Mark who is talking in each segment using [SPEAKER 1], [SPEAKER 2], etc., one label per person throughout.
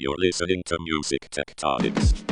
[SPEAKER 1] You're listening to Music Tectonics.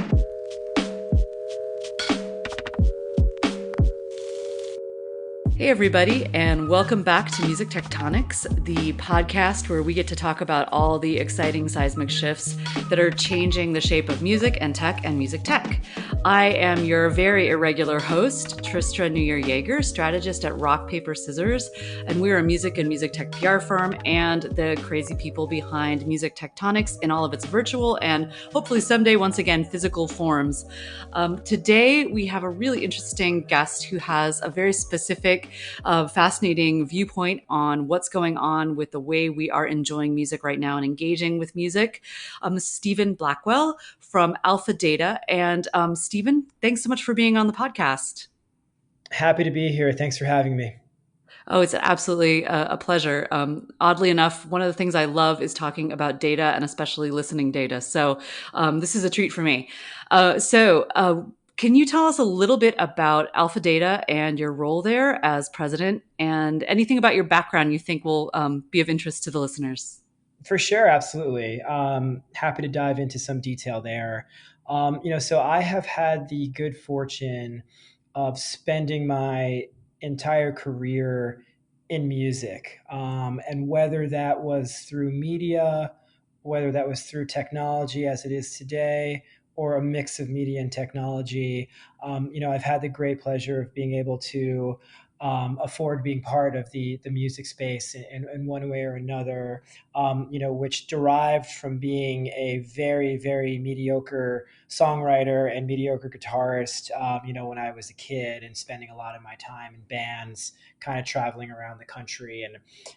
[SPEAKER 2] Hey, everybody, and welcome back to Music Tectonics, the podcast where we get to talk about all the exciting seismic shifts that are changing the shape of music and music tech. I am your very irregular host, Tristra New Year Yeager, strategist at Rock, Paper, Scissors, and we're a music and music tech PR firm and the crazy people behind Music Tectonics in all of its virtual and hopefully someday, once again, physical forms. Today, we have a really interesting guest who has a very specific fascinating viewpoint on what's going on with the way we are enjoying music right now and engaging with music. Stephen Blackwell from Alpha Data. And Stephen, thanks so much for being on the podcast.
[SPEAKER 3] Happy to be here. Thanks for having me.
[SPEAKER 2] Oh, it's absolutely a pleasure. Oddly enough, one of the things I love is talking about data and especially listening data. So this is a treat for me. Can you tell us a little bit about Alpha Data and your role there as president and anything about your background you think will be of interest to the listeners?
[SPEAKER 3] For sure, absolutely. Happy to dive into some detail there. So I have had the good fortune of spending my entire career in music. And whether that was through media, whether that was through technology as it is today, or a mix of media and technology, I've had the great pleasure of being able to afford being part of the music space in one way or another, which derived from being a very, very mediocre songwriter and mediocre guitarist, when I was a kid and spending a lot of my time in bands, kind of traveling around the country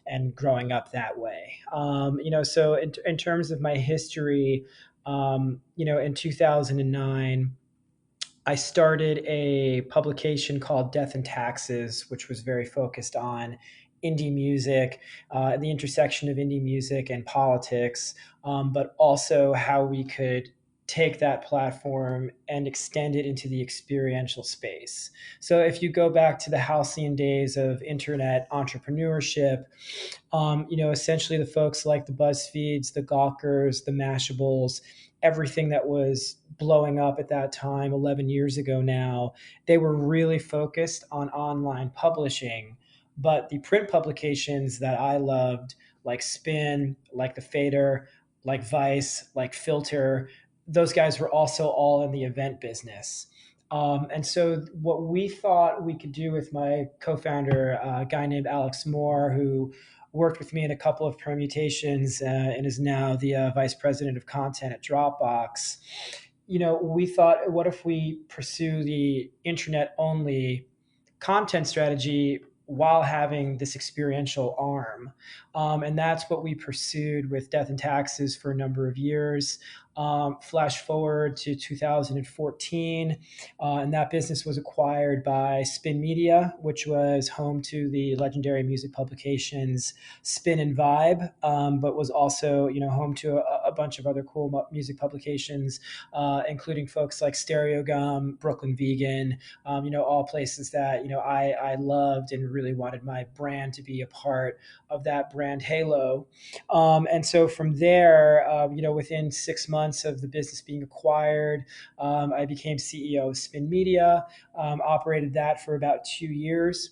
[SPEAKER 3] and growing up that way. So in terms of my history, in 2009, I started a publication called Death and Taxes, which was very focused on indie music, the intersection of indie music and politics, but also how we could take that platform and extend it into the experiential space. So if you go back to the halcyon days of internet entrepreneurship, essentially the folks like the BuzzFeeds, the Gawkers, the Mashables, everything that was blowing up at that time 11 years ago now, they were really focused on online publishing. But the print publications that I loved, like Spin, like The Fader, like Vice, like Filter, those guys were also all in the event business. And so, what we thought we could do with my co founder, a guy named Alex Moore, who worked with me in a couple of permutations and is now the vice president of content at Dropbox. We thought, what if we pursue the internet only content strategy while having this experiential arm? And that's what we pursued with Death and Taxes for a number of years. Flash forward to 2014, and that business was acquired by Spin Media, which was home to the legendary music publications Spin and Vibe, but was also home to a bunch of other cool music publications, including folks like Stereo Gum, Brooklyn Vegan, all places that I loved and really wanted my brand to be a part of that brand halo. And so from there, within 6 months of the business being acquired, I became CEO of Spin Media, operated that for about 2 years.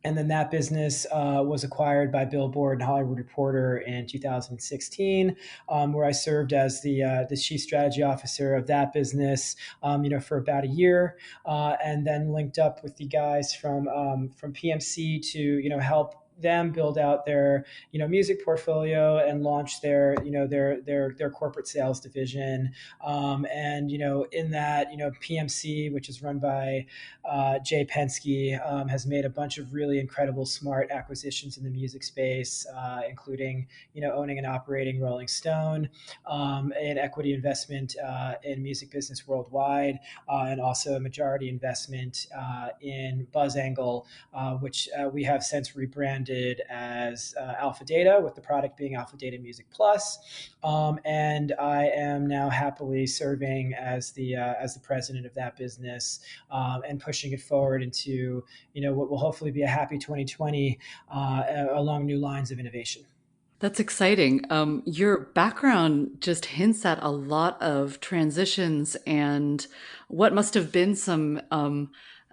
[SPEAKER 3] And then that business was acquired by Billboard and Hollywood Reporter in 2016, where I served as the chief strategy officer of that business, for about a year, and then linked up with the guys from PMC to help them build out their music portfolio and launch their corporate sales division. And in that PMC, which is run by Jay Penske, has made a bunch of really incredible, smart acquisitions in the music space, including owning and operating Rolling Stone, an equity investment in music business worldwide, and also a majority investment in BuzzAngle, which we have since rebranded as Alpha Data, with the product being Alpha Data Music Plus. And I am now happily serving as the president of that business, and pushing it forward into what will hopefully be a happy 2020 along new lines of innovation.
[SPEAKER 2] That's exciting. Your background just hints at a lot of transitions and what must have been some,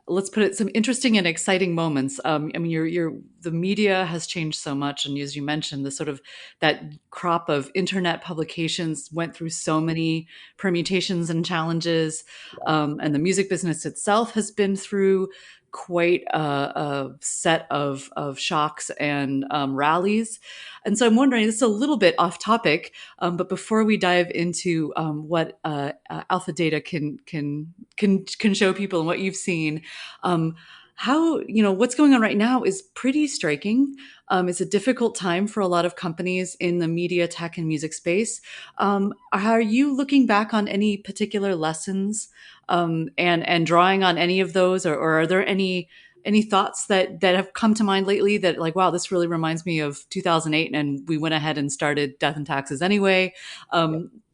[SPEAKER 2] let's put it, some interesting and exciting moments. I mean, the media has changed so much, and as you mentioned, the sort of that crop of internet publications went through so many permutations and challenges, and the music business itself has been through quite a set of shocks and rallies. And so I'm wondering, this is a little bit off topic, but before we dive into what alpha data can show people and what you've seen, um, how what's going on right now is pretty striking. It's a difficult time for a lot of companies in the media, tech, and music space. Are you looking back on any particular lessons and drawing on any of those, or are there any thoughts that have come to mind lately that like, wow, this really reminds me of 2008 and we went ahead and started Death and Taxes anyway?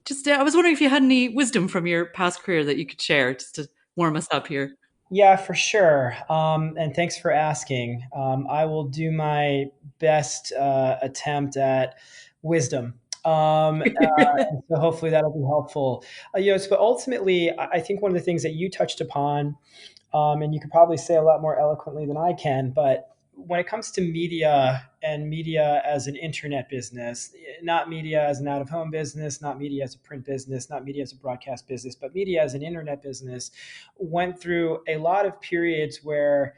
[SPEAKER 2] Just I was wondering if you had any wisdom from your past career that you could share just to warm us up here.
[SPEAKER 3] Yeah, for sure. And thanks for asking. I will do my best attempt at wisdom. And so hopefully that'll be helpful. So ultimately, I think one of the things that you touched upon, and you could probably say a lot more eloquently than I can, but when it comes to media and media as an internet business, not media as an out of home business, not media as a print business, not media as a broadcast business, but media as an internet business, went through a lot of periods where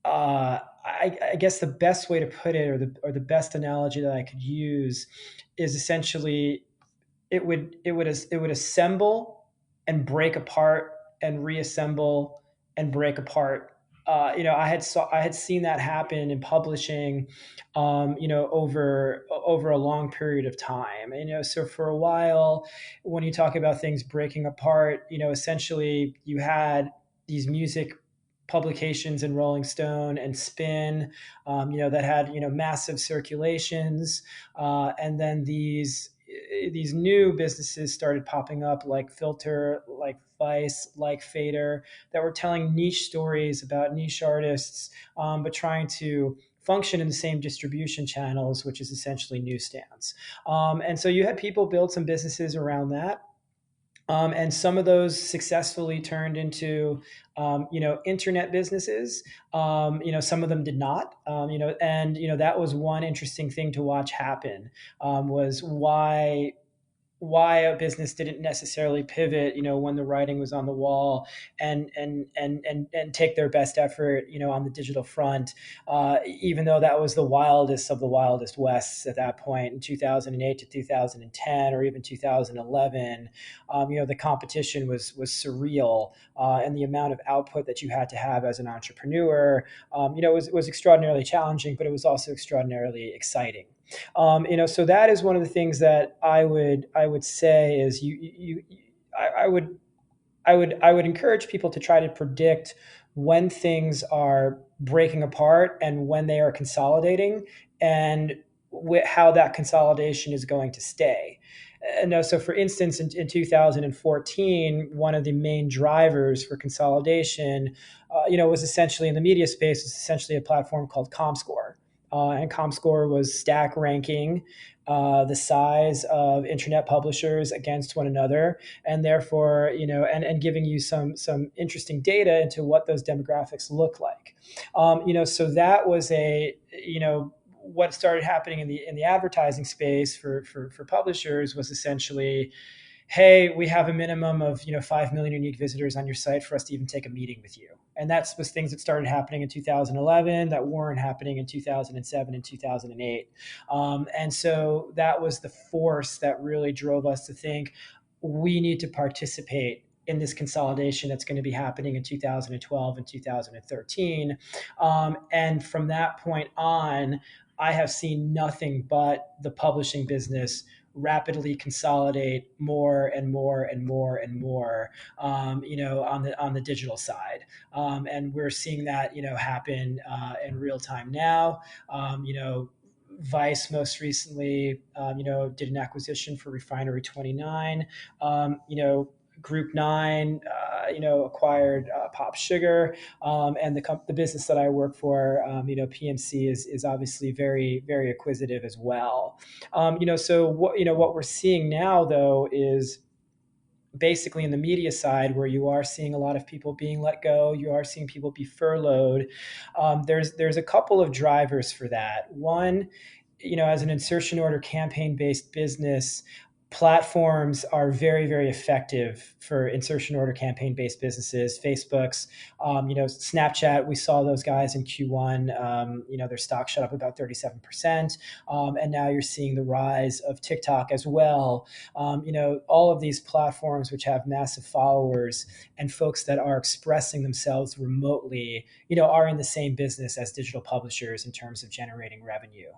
[SPEAKER 3] I guess the best way to put it, or the best analogy that I could use, is essentially it would assemble and break apart and reassemble and break apart. I had seen that happen in publishing, over a long period of time. So for a while, when you talk about things breaking apart, essentially you had these music publications in Rolling Stone and Spin, that had massive circulations, and then these new businesses started popping up, like Filter, like Vice, like Fader, that were telling niche stories about niche artists, but trying to function in the same distribution channels, which is essentially newsstands. And so you had people build some businesses around that. And some of those successfully turned into, internet businesses. Some of them did not. And that was one interesting thing to watch happen, was why a business didn't necessarily pivot, when the writing was on the wall, and take their best effort, on the digital front, even though that was the wildest of the wildest wests at that point in 2008 to 2010, or even 2011. The competition was surreal, and the amount of output that you had to have as an entrepreneur, was extraordinarily challenging, but it was also extraordinarily exciting. So that is one of the things that I would say is I would I would encourage people to try to predict when things are breaking apart and when they are consolidating, and how that consolidation is going to stay. No, so for instance, in 2014, one of the main drivers for consolidation, was essentially in the media space, was essentially a platform called ComScore. And ComScore was stack ranking the size of internet publishers against one another, and therefore, and giving you some interesting data into what those demographics look like. So that was what started happening in the advertising space for publishers was essentially, hey, we have a minimum of 5 million unique visitors on your site for us to even take a meeting with you. And that was things that started happening in 2011 that weren't happening in 2007 and 2008. And so that was the force that really drove us to think we need to participate in this consolidation that's going to be happening in 2012 and 2013. And from that point on, I have seen nothing but the publishing business rapidly consolidate more and more and more and more, on the digital side, and we're seeing that happen in real time now. Vice most recently, did an acquisition for Refinery 29. Group Nine, acquired Pop Sugar, and the business that I work for, PMC is obviously very, very acquisitive as well. So what we're seeing now though is basically in the media side where you are seeing a lot of people being let go, you are seeing people be furloughed. There's a couple of drivers for that. One, as an insertion order campaign based business, platforms are very, very effective for insertion order campaign based businesses. Facebook's, Snapchat, we saw those guys in Q1, their stock shot up about 37%. And now you're seeing the rise of TikTok as well. All of these platforms, which have massive followers and folks that are expressing themselves remotely, are in the same business as digital publishers in terms of generating revenue.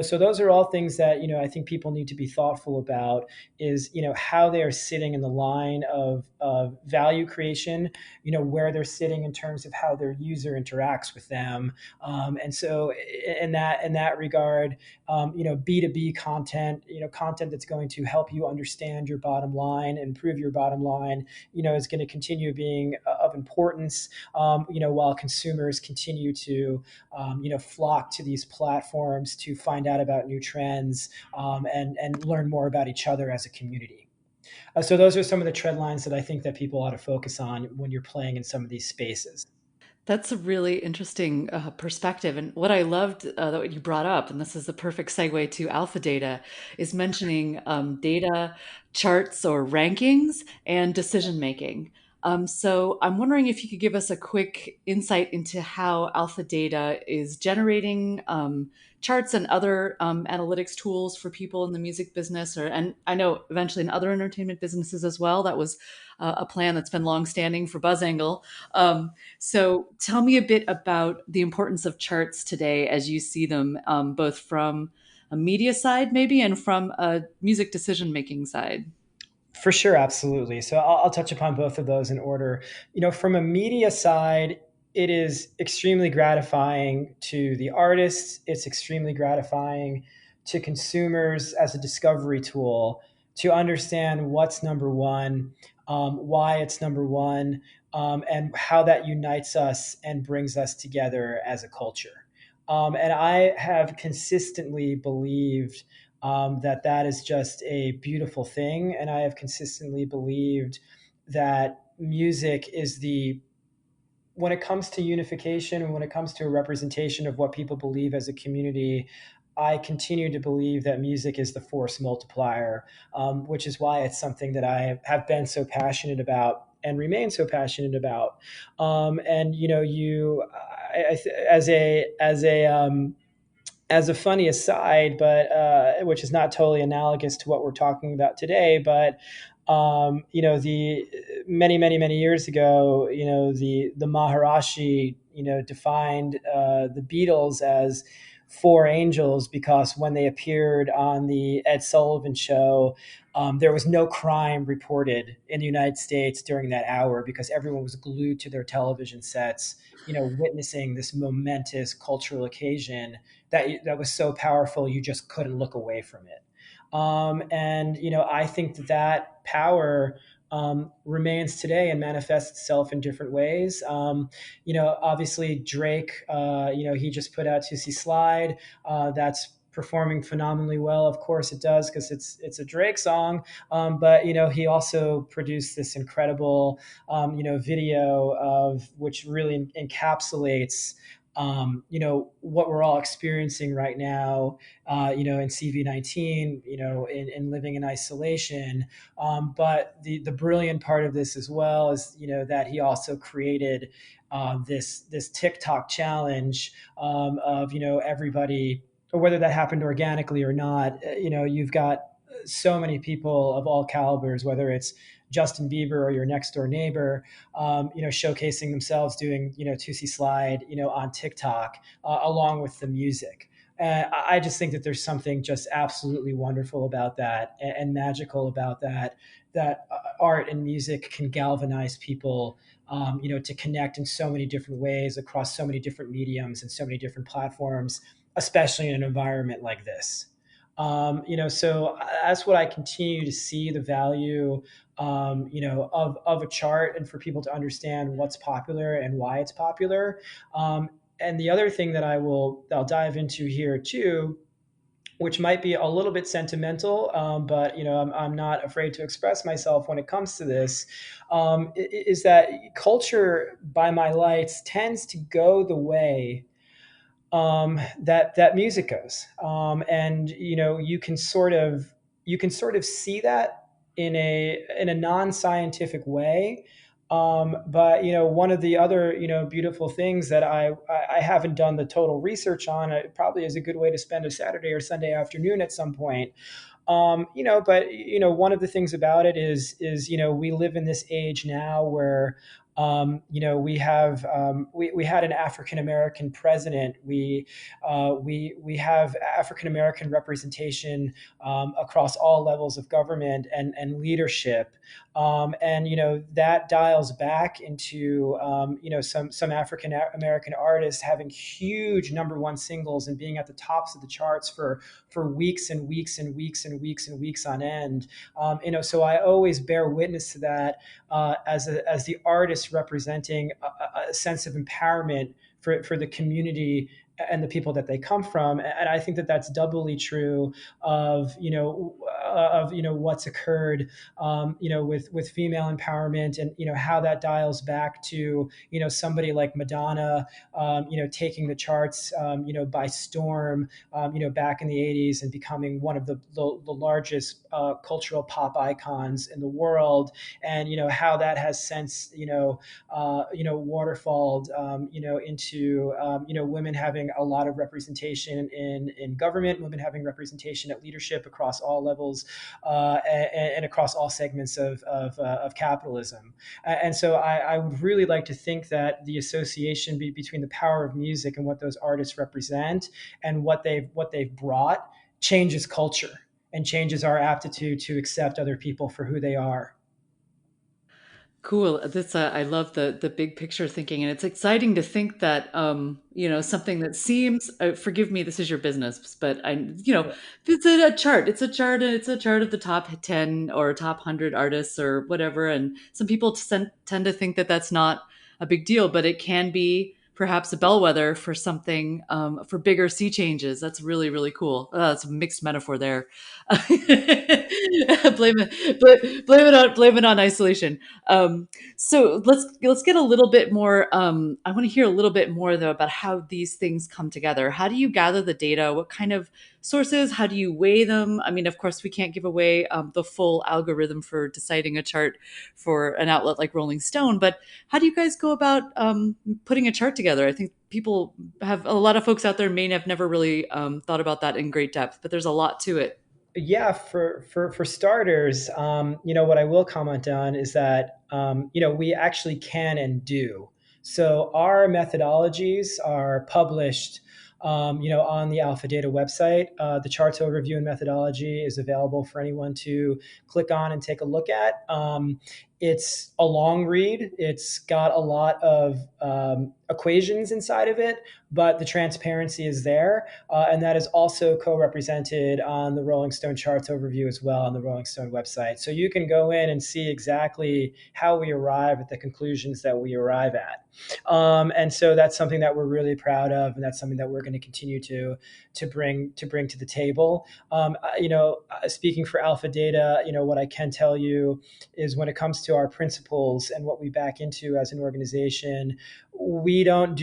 [SPEAKER 3] So those are all things that, I think people need to be thoughtful about is, how they are sitting in the line of value creation, where they're sitting in terms of how their user interacts with them. And so in that regard, B2B content, content that's going to help you understand your bottom line, improve your bottom line, is going to continue being of importance, while consumers continue to, flock to these platforms to find out about new trends, and learn more about each other as a community. So those are some of the trend lines that I think that people ought to focus on when you're playing in some of these spaces.
[SPEAKER 2] That's a really interesting perspective. And what I loved that you brought up, and this is the perfect segue to alpha data, is mentioning data charts or rankings and decision making. So I'm wondering if you could give us a quick insight into how alpha data is generating charts and other analytics tools for people in the music business, and I know eventually in other entertainment businesses as well. That was a plan that's been longstanding for BuzzAngle. So tell me a bit about the importance of charts today as you see them, both from a media side maybe and from a music decision making side.
[SPEAKER 3] For sure, absolutely. So I'll touch upon both of those in order. From a media side, it is extremely gratifying to the artists. It's extremely gratifying to consumers as a discovery tool to understand what's number one, why it's number one, and how that unites us and brings us together as a culture. And I have consistently believed that is just a beautiful thing. And I have consistently believed that music is when it comes to unification and when it comes to a representation of what people believe as a community, I continue to believe that music is the force multiplier, which is why it's something that I have been so passionate about and remain so passionate about. And as a funny aside, but which is not totally analogous to what we're talking about today, but the many years ago, the Maharishi, defined the Beatles as four angels because when they appeared on the Ed Sullivan Show, there was no crime reported in the United States during that hour because everyone was glued to their television sets, witnessing this momentous cultural occasion that was so powerful you just couldn't look away from it. And I think that power remains today and manifests itself in different ways. Obviously Drake, he just put out "To See Slide." That's performing phenomenally well. Of course it does because it's a Drake song. But he also produced this incredible video of which really encapsulates what we're all experiencing right now, in CV-19, in living in isolation. But the brilliant part of this as well is, that he also created this TikTok challenge of, everybody, or whether that happened organically or not, you've got so many people of all calibers, whether it's Justin Bieber or your next door neighbor, showcasing themselves doing, "To See Slide," on TikTok, along with the music. I just think that there's something just absolutely wonderful about that and magical about that art and music can galvanize people, to connect in so many different ways across so many different mediums and so many different platforms, especially in an environment like this. So that's what I continue to see the value, of a chart, and for people to understand what's popular and why it's popular. And the other thing that I'll dive into here too, which might be a little bit sentimental, but I'm not afraid to express myself when it comes to this, is that culture, by my lights, tends to go the way that music goes, and you can sort of see that in a non-scientific way. But one of the other beautiful things that I haven't done the total research on, it probably is a good way to spend a Saturday or Sunday afternoon at some point. But one of the things about it is we live in this age now where we had an African American president. We have African American representation across all levels of government and leadership. And that dials back into some African American artists having huge number one singles and being at the tops of the charts for weeks and weeks and weeks and weeks and weeks on end. So I always bear witness to that, as the artist representing a sense of empowerment for the community and the people that they come from. And I think that that's doubly true of what's occurred, with female empowerment, and how that dials back to somebody like Madonna, taking the charts, by storm, back in the 80s, and becoming one of the largest cultural pop icons in the world. And how that has since waterfalled into women having a lot of representation in government, women having representation at leadership across all levels, and across all segments of capitalism. And so I would really like to think that the association between the power of music and what those artists represent and what they've brought changes culture and changes our aptitude to accept other people for who they are.
[SPEAKER 2] Cool. That's I love the big picture thinking, and it's exciting to think that something that seems forgive me, this is your business, but it's a chart. It's a chart, and it's a chart of the top 10 or top 100 artists or whatever. And some people tend to think that that's not a big deal, but it can be perhaps a bellwether for something, for bigger sea changes. That's really, really cool. That's a mixed metaphor there. Blame it on isolation. So let's get a little bit more. I want to hear a little bit more though about how these things come together. How do you gather the data? What kind of sources? How do you weigh them? I mean, of course, we can't give away the full algorithm for deciding a chart for an outlet like Rolling Stone, but how do you guys go about putting a chart together? I think people have a lot of folks out there may have never really thought about that in great depth, but there's a lot to it.
[SPEAKER 3] Yeah, for starters, what I will comment on is that we actually can and do. So our methodologies are published, on the Alpha Data website. The charts overview and methodology is available for anyone to click on and take a look at. It's a long read. It's got a lot of equations inside of it, but the transparency is there. And that is also co-represented on the Rolling Stone charts overview as well on the Rolling Stone website. So you can go in and see exactly how we arrive at the conclusions that we arrive at. And so that's something that we're really proud of, and that's something that we're going to continue to bring to the table. Speaking for Alpha Data, what I can tell you is when it comes to our principles and what we back into as an organization, we don't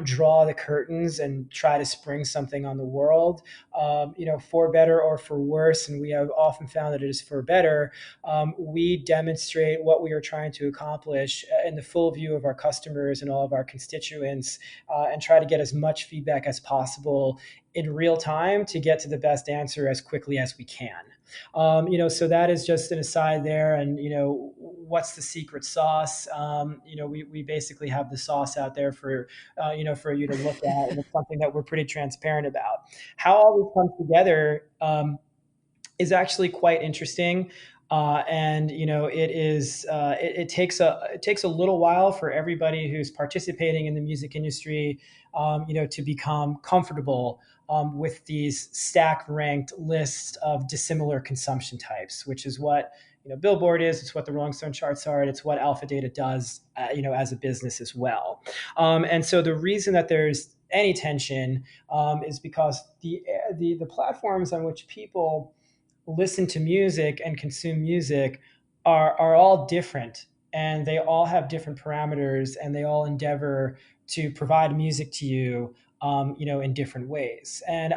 [SPEAKER 3] draw the curtains and try to spring something on the world, for better or for worse. And we have often found that it is for better. We demonstrate what we are trying to accomplish in the full view of our customers and all of our constituents, and try to get as much feedback as possible in real time to get to the best answer as quickly as we can. So that is just an aside there. And, what's the secret sauce? We basically have the sauce out there for you to look at. And it's something that we're pretty transparent about. How all this comes together is actually quite interesting. And it takes a little while for everybody who's participating in the music industry, to become comfortable with these stack ranked lists of dissimilar consumption types, which is what Billboard is. It's what the Rolling Stone charts are, and it's what Alpha Data does, as a business as well. And so the reason that there's any tension is because the platforms on which people listen to music and consume music are all different, and they all have different parameters, and they all endeavor to provide music to you, in different ways. And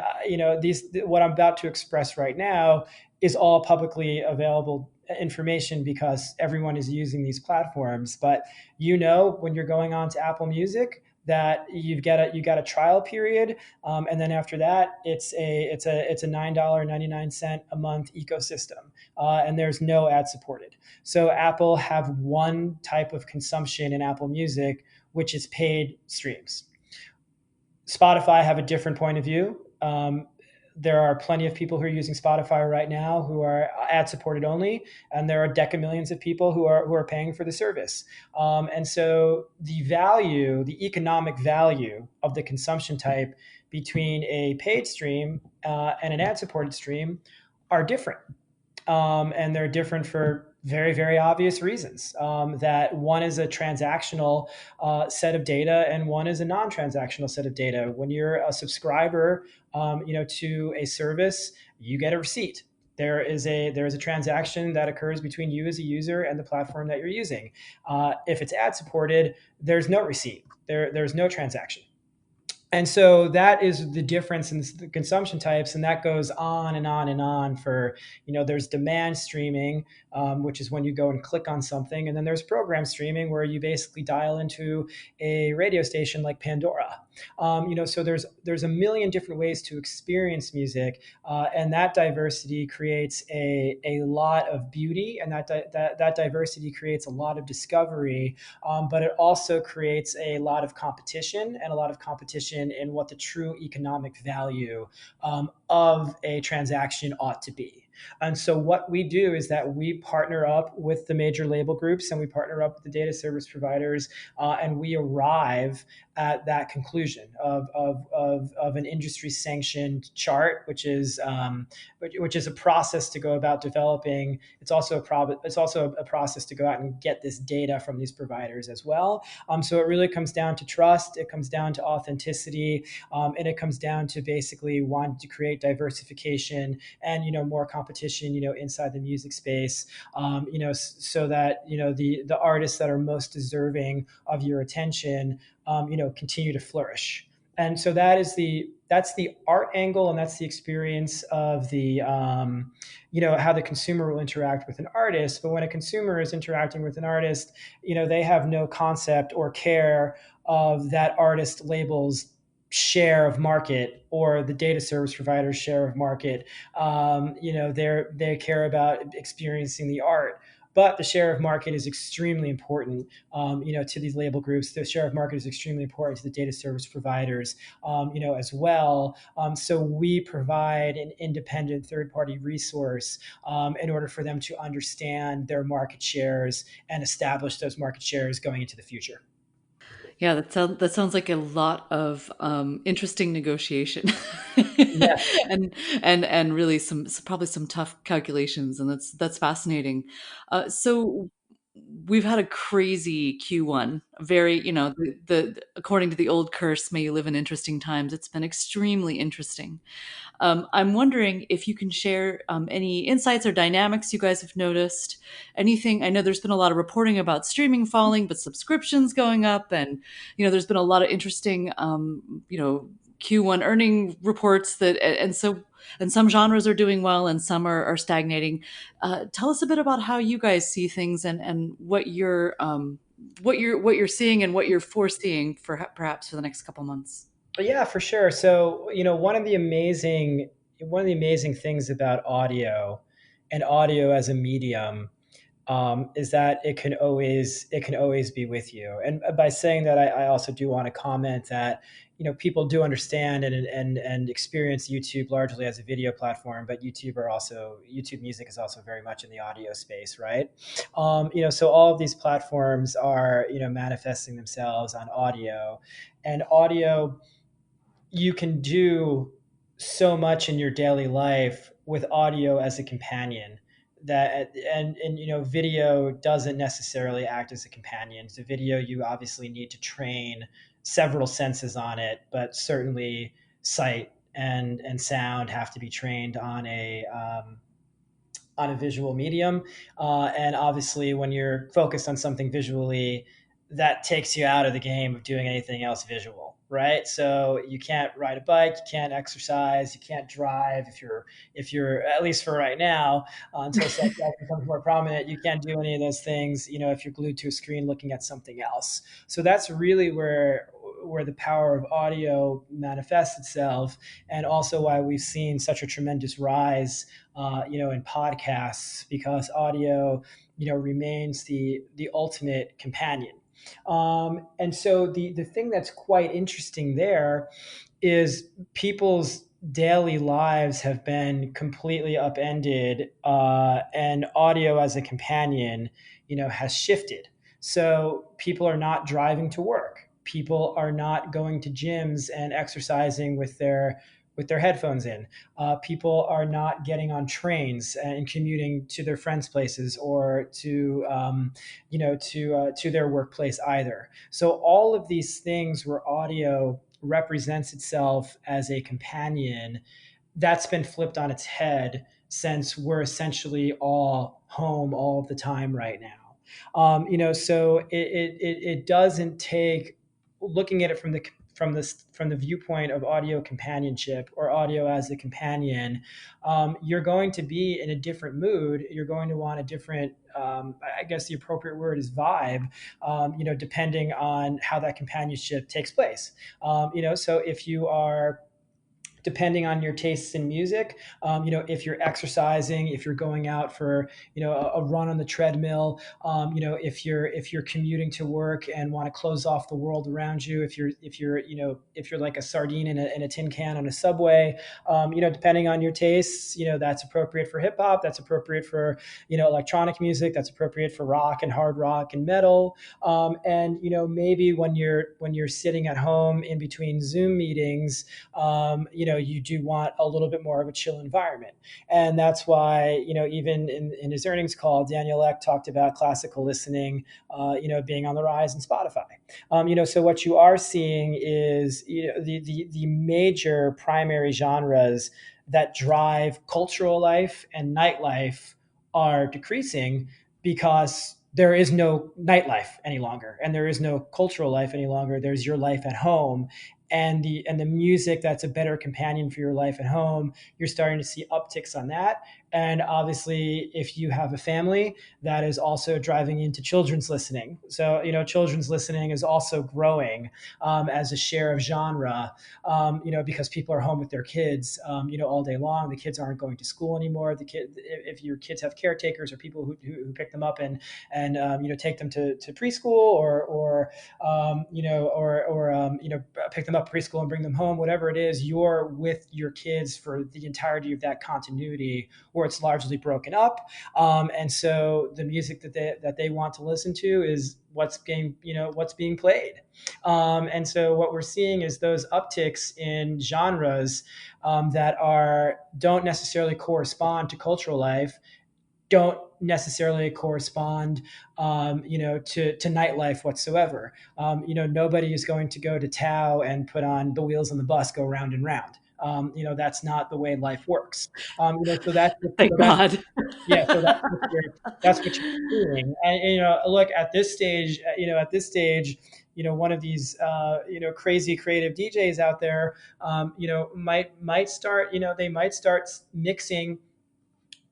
[SPEAKER 3] these what I'm about to express right now is all publicly available information because everyone is using these platforms. But when you're going on to Apple Music, that you got a trial period, and then after that, it's a $9.99 a month ecosystem, and there's no ad supported. So Apple have one type of consumption in Apple Music, which is paid streams. Spotify have a different point of view. There are plenty of people who are using Spotify right now who are ad supported only, and there are decamillions of people who are paying for the service. And so the economic value of the consumption type between a paid stream and an ad supported stream are different. And they're different for very, very obvious reasons. That one is a transactional set of data, and one is a non-transactional set of data. When you're a subscriber, to a service, you get a receipt. There is a transaction that occurs between you as a user and the platform that you're using. If it's ad supported, there's no receipt. There's no transaction. And so that is the difference in the consumption types, and that goes on and on and on. There's demand streaming, which is when you go and click on something, and then there's program streaming, where you basically dial into a radio station like Pandora. So there's a million different ways to experience music, and that diversity creates a lot of beauty, and that diversity creates a lot of discovery, but it also creates a lot of competition, and a lot of competition in what the true economic value of a transaction ought to be. And so what we do is that we partner up with the major label groups, and we partner up with the data service providers, and we arrive at that conclusion of an industry sanctioned chart, which is a process to go about developing. It's also a process to go out and get this data from these providers as well. So it really comes down to trust. It comes down to authenticity, and it comes down to basically wanting to create diversification and more competition, inside the music space, so that the artists that are most deserving of your attention, continue to flourish. And so that's the art angle, and that's the experience of how the consumer will interact with an artist. But when a consumer is interacting with an artist, they have no concept or care of that artist label's share of market or the data service provider's share of market. They care about experiencing the art. But the share of market is extremely important, to these label groups. The share of market is extremely important to the data service providers, as well. So we provide an independent third-party resource, in order for them to understand their market shares and establish those market shares going into the future.
[SPEAKER 2] Yeah, that sounds like a lot of interesting negotiation,
[SPEAKER 3] Yeah.
[SPEAKER 2] and really probably some tough calculations, and that's fascinating. So we've had a crazy Q1, very the according to the old curse, may you live in interesting times. It's been extremely interesting. I'm wondering if you can share any insights or dynamics you guys have noticed. Anything? I know there's been a lot of reporting about streaming falling, but subscriptions going up, and there's been a lot of interesting Q1 earning reports and some genres are doing well and some are stagnating. Tell us a bit about how you guys see things, and what you're seeing and what you're foreseeing for perhaps for the next couple months.
[SPEAKER 3] Yeah, for sure. So, one of the amazing things about audio and audio as a medium is that it can always be with you. And by saying that, I also do want to comment that people do understand and experience YouTube largely as a video platform, but YouTube Music is also very much in the audio space, right? So all of these platforms are manifesting themselves on audio, and audio, you can do so much in your daily life with audio as a companion, that and video doesn't necessarily act as a companion. The video, you obviously need to train several senses on it, but certainly sight and sound have to be trained on a visual medium. And obviously, when you're focused on something visually, that takes you out of the game of doing anything else visual, right? So you can't ride a bike, you can't exercise, you can't drive if you're at least for right now, until self becomes more prominent. You can't do any of those things, if you're glued to a screen looking at something else. So that's really where the power of audio manifests itself, and also why we've seen such a tremendous rise in podcasts, because audio, remains the ultimate companion. And so the thing that's quite interesting there is people's daily lives have been completely upended, and audio as a companion, has shifted. So people are not driving to work. People are not going to gyms and exercising with their headphones in. People are not getting on trains and commuting to their friends' places, or to their workplace either. So all of these things where audio represents itself as a companion, that's been flipped on its head, since we're essentially all home all of the time right now. So it doesn't take, looking at it from the viewpoint of audio companionship or audio as a companion. You're going to be in a different mood. You're going to want a different, I guess the appropriate word is vibe, depending on how that companionship takes place. So if you are, depending on your tastes in music. If you're exercising, if you're going out for a run on the treadmill, if you're commuting to work and want to close off the world around you, if you're like a sardine in a tin can on a subway, depending on your tastes, that's appropriate for hip hop, that's appropriate for electronic music, that's appropriate for rock and hard rock and metal. And maybe when you're sitting at home in between Zoom meetings, you do want a little bit more of a chill environment. And that's why, even in his earnings call, Daniel Ek talked about classical listening, being on the rise in Spotify. So what you are seeing is, the major primary genres that drive cultural life and nightlife are decreasing, because there is no nightlife any longer, and there is no cultural life any longer. There's your life at home, and the music that's a better companion for your life at home. You're starting to see upticks on that. And obviously, if you have a family, that is also driving into children's listening. So children's listening is also growing, as a share of genre, because people are home with their kids, all day long. The kids aren't going to school anymore. If your kids have caretakers or people who pick them up and take them to preschool, or pick them up preschool and bring them home, whatever it is, you're with your kids for the entirety of that continuity, or it's largely broken up. And so the music that they want to listen to is what's being played. And so what we're seeing is those upticks in genres, that don't necessarily correspond to cultural life, don't necessarily correspond, to nightlife whatsoever. Nobody is going to go to Tao and put on The Wheels on the Bus Go Round and Round. That's not the way life works. So that's
[SPEAKER 2] Thank
[SPEAKER 3] so that's
[SPEAKER 2] God.
[SPEAKER 3] yeah. So that's what you're seeing. And look, at this stage, one of these crazy creative DJs out there, might start. They might start mixing,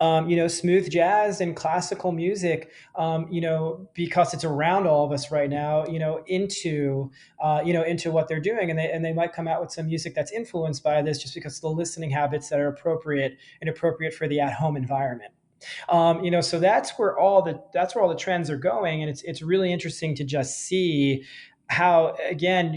[SPEAKER 3] smooth jazz and classical music, because it's around all of us right now, into what they're doing, and they might come out with some music that's influenced by this, just because of the listening habits that are appropriate for the at-home environment. So that's where all the trends are going, and it's really interesting to just see how, again,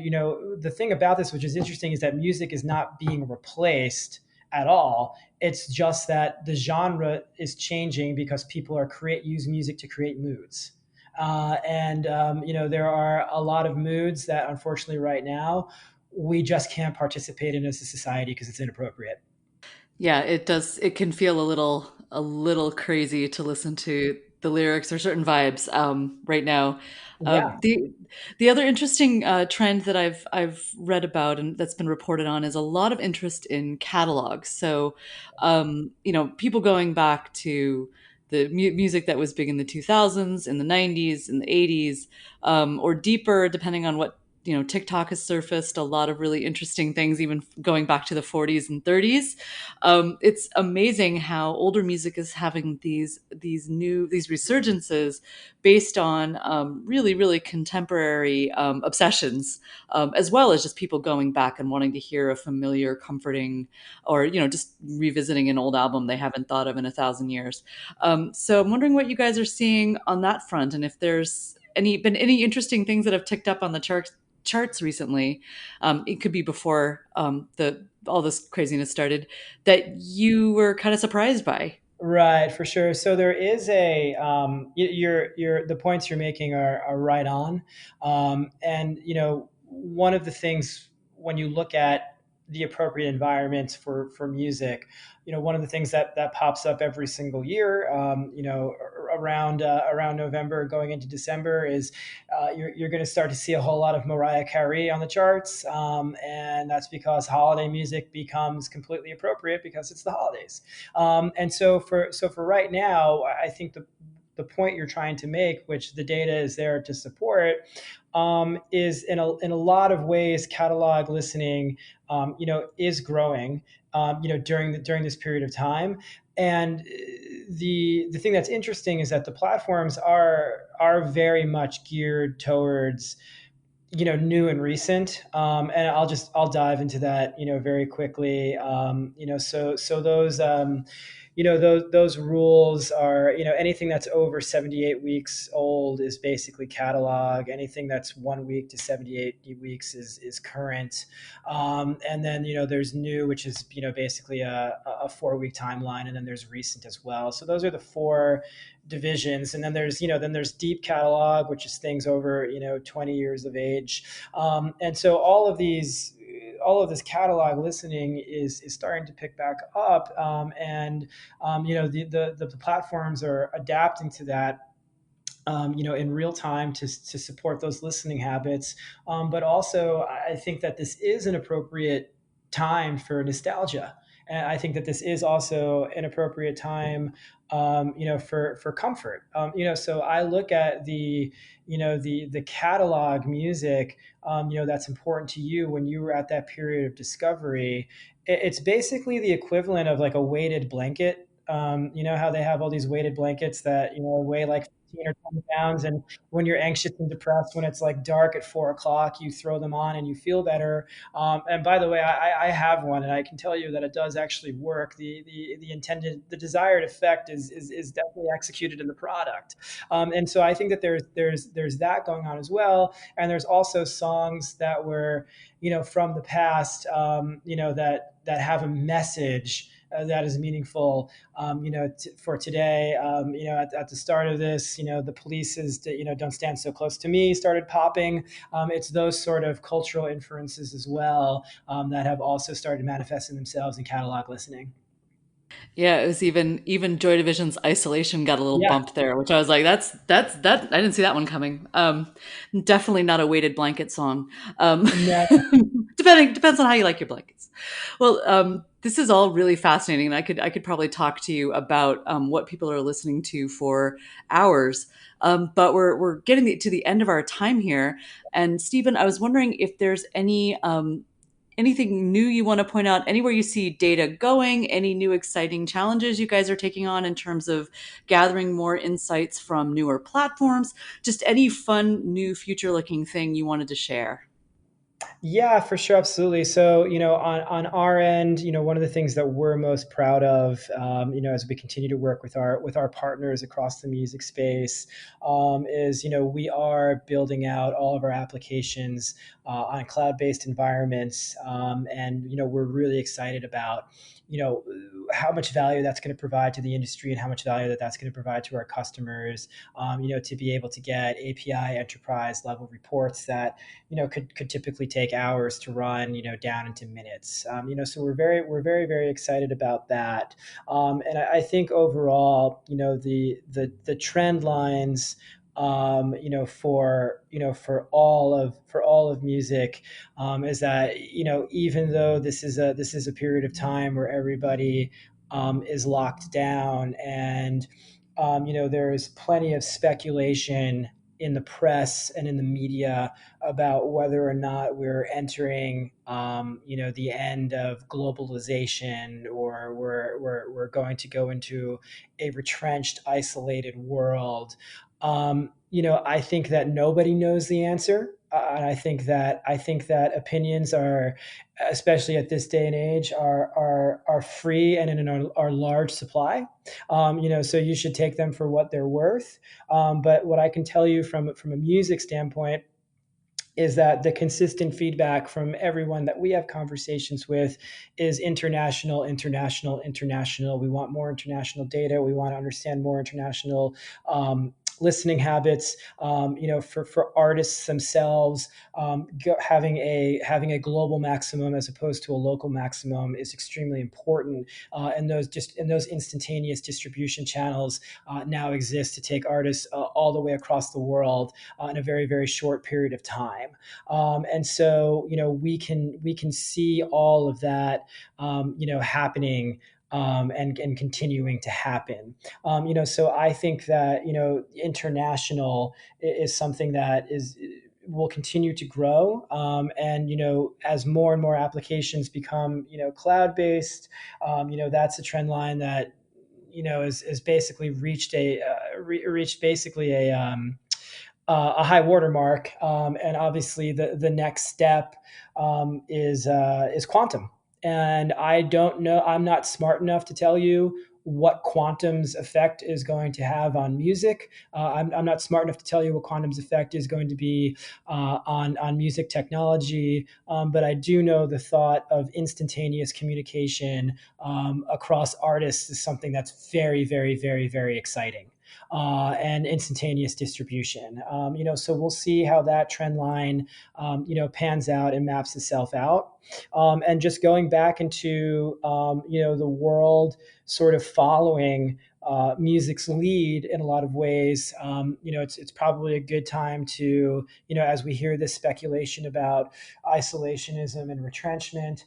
[SPEAKER 3] the thing about this, which is interesting, is that music is not being replaced at all. It's just that the genre is changing because people are use music to create moods. And there are a lot of moods that, unfortunately, right now we just can't participate in as a society because it's inappropriate.
[SPEAKER 2] Yeah, it does. It can feel a little crazy to listen to the lyrics or certain vibes right now.
[SPEAKER 3] Yeah.
[SPEAKER 2] The other interesting trend that I've read about and that's been reported on is a lot of interest in catalogs. So, people going back to the music that was big in the 2000s, in the 90s, in the 80s, or deeper, depending on what TikTok has surfaced a lot of really interesting things, even going back to the 40s and 30s. It's amazing how older music is having these resurgences based on really really contemporary obsessions, as well as just people going back and wanting to hear a familiar, comforting, or just revisiting an old album they haven't thought of in 1,000 years. So I'm wondering what you guys are seeing on that front, and if there's been any interesting things that have ticked up on the charts recently. It could be before the all this craziness started, that you were kind of surprised by.
[SPEAKER 3] Right, for sure. So there is the points you're making are right on. And one of the things, when you look at the appropriate environments for music, one of the things that pops up every single year, around November going into December, is you're going to start to see a whole lot of Mariah Carey on the charts, and that's because holiday music becomes completely appropriate because it's the holidays. And so for right now, I think the point you're trying to make, which the data is there to support, is in a lot of ways catalog listening, is growing, during this period of time. And the thing that's interesting is that the platforms are very much geared towards new and recent, and I'll dive into that very quickly. So those rules are, anything that's over 78 weeks old is basically catalog. Anything that's 1 week to 78 weeks is current. And then there's new, which is basically a 4 week timeline, and then there's recent as well. So those are the four divisions. And then there's deep catalog, which is things over 20 years of age. And so all of this catalog listening is starting to pick back up, and the platforms are adapting to that, in real time to support those listening habits. But also, I think that this is an appropriate time for nostalgia. And I think that this is also an appropriate time, for comfort. So I look at the catalog music, that's important to you when you were at that period of discovery. It's basically the equivalent of like a weighted blanket. You know how they have all these weighted blankets that weigh like 15 or 20 pounds, and when you're anxious and depressed, when it's like dark at 4 o'clock, you throw them on and you feel better. And by the way, I have one, and I can tell you that it does actually work. The desired effect is definitely executed in the product. And so I think that there's that going on as well. And there's also songs that were from the past, that have a message that is meaningful, for today. At the start of this, the Police's, "Don't Stand So Close to Me" started popping. It's those sort of cultural inferences as well, that have also started manifesting themselves in catalog listening.
[SPEAKER 2] Yeah, it was even Joy Division's "Isolation" got a little
[SPEAKER 3] Yeah.
[SPEAKER 2] bump there, which I was like, that's that I didn't see that one coming. Definitely not a weighted blanket song.
[SPEAKER 3] No.
[SPEAKER 2] Depends on how you like your blankets. Well, this is all really fascinating, and I could probably talk to you about what people are listening to for hours. But we're getting to the end of our time here, and Stephen, I was wondering if there's anything new you want to point out, anywhere you see data going, any new exciting challenges you guys are taking on in terms of gathering more insights from newer platforms, just any fun, new, future looking thing you wanted to share.
[SPEAKER 3] Yeah, for sure, absolutely. So, on our end, one of the things that we're most proud of, as we continue to work with our partners across the music space, is we are building out all of our applications on cloud-based environments, and we're really excited about you know how much value that's going to provide to the industry and how much value that's going to provide to our customers. To be able to get API enterprise level reports that could typically take hours to run, down into minutes. So we're very excited about that. And I think overall, the trend lines, for all of music, is that even though this is a period of time where everybody is locked down, and there is plenty of speculation in the press and in the media about whether or not we're entering, the end of globalization, or we're going to go into a retrenched, isolated world. I think that nobody knows the answer. And I think that opinions are, especially at this day and age, are free and in our large supply. So you should take them for what they're worth. But what I can tell you from a music standpoint is that the consistent feedback from everyone that we have conversations with is international, international, international. We want more international data. We want to understand more international listening habits. For artists themselves, having a global maximum as opposed to a local maximum is extremely important. And those instantaneous distribution channels now exist to take artists all the way across the world in a very, very short period of time. And so we can see all of that happening, and continuing to happen. So I think that international is something that is will continue to grow. And as more and more applications become cloud based, that's a trend line that is basically reached basically a high watermark. And obviously, the next step is quantum. And I don't know. I'm not smart enough to tell you what quantum's effect is going to have on music. I'm not smart enough to tell you what quantum's effect is going to be on music technology. But I do know the thought of instantaneous communication across artists is something that's very, very, very, very exciting, and instantaneous distribution. So we'll see how that trend line, pans out and maps itself out. And just going back into, the world sort of following music's lead in a lot of ways. It's probably a good time to, as we hear this speculation about isolationism and retrenchment,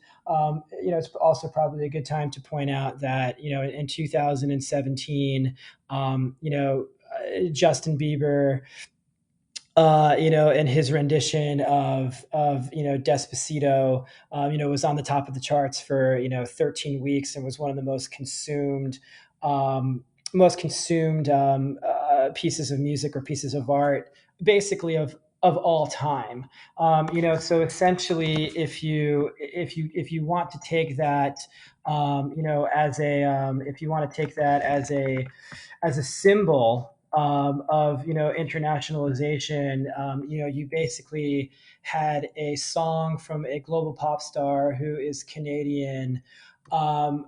[SPEAKER 3] it's also probably a good time to point out that, in 2017, Justin Bieber, and his rendition of Despacito, was on the top of the charts for 13 weeks, and was one of the most consumed pieces of music or pieces of art, basically of all time. So essentially, if you want to take that, if you want to take that as a symbol of internationalization. You basically had a song from a global pop star who is Canadian, um,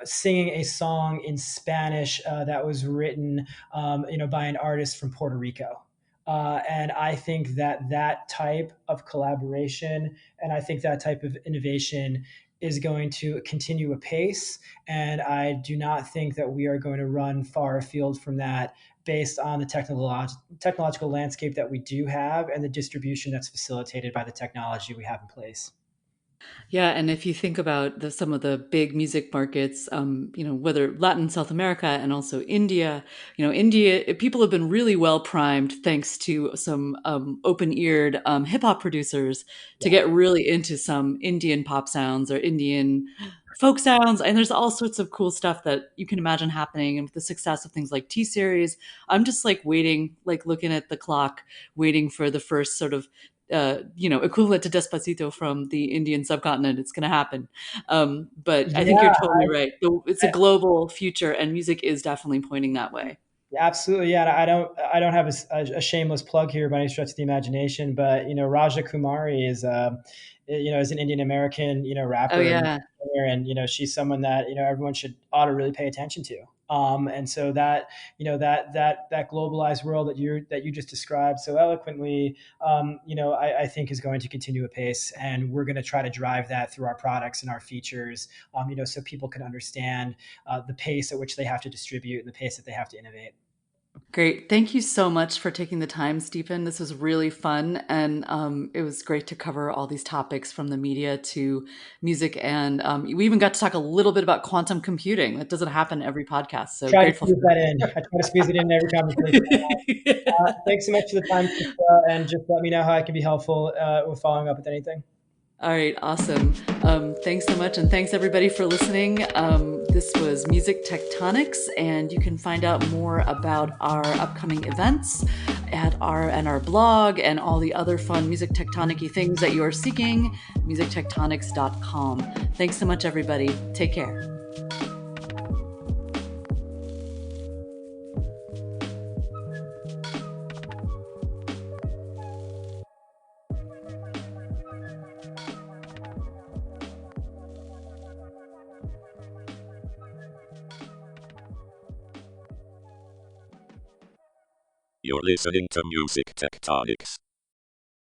[SPEAKER 3] singing a song in Spanish that was written, by an artist from Puerto Rico. And I think that type of collaboration, and I think that type of innovation is going to continue apace. And I do not think that we are going to run far afield from that, based on the technological landscape that we do have and the distribution that's facilitated by the technology we have in place.
[SPEAKER 2] Yeah, and if you think about some of the big music markets, whether Latin, South America, and also India, India, people have been really well primed thanks to some open-eared hip hop producers to
[SPEAKER 3] Yeah.
[SPEAKER 2] get really into some Indian pop sounds or Indian folk sounds, and there's all sorts of cool stuff that you can imagine happening. And with the success of things like T Series, I'm just like waiting, like looking at the clock, waiting for the first sort of equivalent to Despacito from the Indian subcontinent. It's going to happen. But I think you're
[SPEAKER 3] Yeah,
[SPEAKER 2] totally right. It's a global future, and music is definitely pointing that way.
[SPEAKER 3] absolutely. Yeah, and I don't have a shameless plug here by any stretch of the imagination, but Raja Kumari is an Indian American
[SPEAKER 2] Oh
[SPEAKER 3] rapper and
[SPEAKER 2] yeah.
[SPEAKER 3] singer, and she's someone that everyone ought to really pay attention to. And so that that globalized world that you just described so eloquently, I think is going to continue apace, and we're going to try to drive that through our products and our features, so people can understand the pace at which they have to distribute and the pace that they have to innovate.
[SPEAKER 2] Great. Thank you so much for taking the time, Stephen. This was really fun. And it was great to cover all these topics from the media to music. And we even got to talk a little bit about quantum computing. That doesn't happen every podcast. So
[SPEAKER 3] Try to
[SPEAKER 2] grateful for
[SPEAKER 3] squeeze that in. I try to squeeze it in every conversation.
[SPEAKER 2] that.
[SPEAKER 3] Thanks so much for the time, Krista, and just let me know how I can be helpful with following up with anything.
[SPEAKER 2] All right, awesome. Thanks so much, and thanks everybody for listening. This was Music Tectonics, and you can find out more about our upcoming events at our blog and all the other fun music tectonic-y things that you are seeking. musictectonics.com. Thanks so much, everybody. Take care.
[SPEAKER 1] You're listening to Music Tectonics.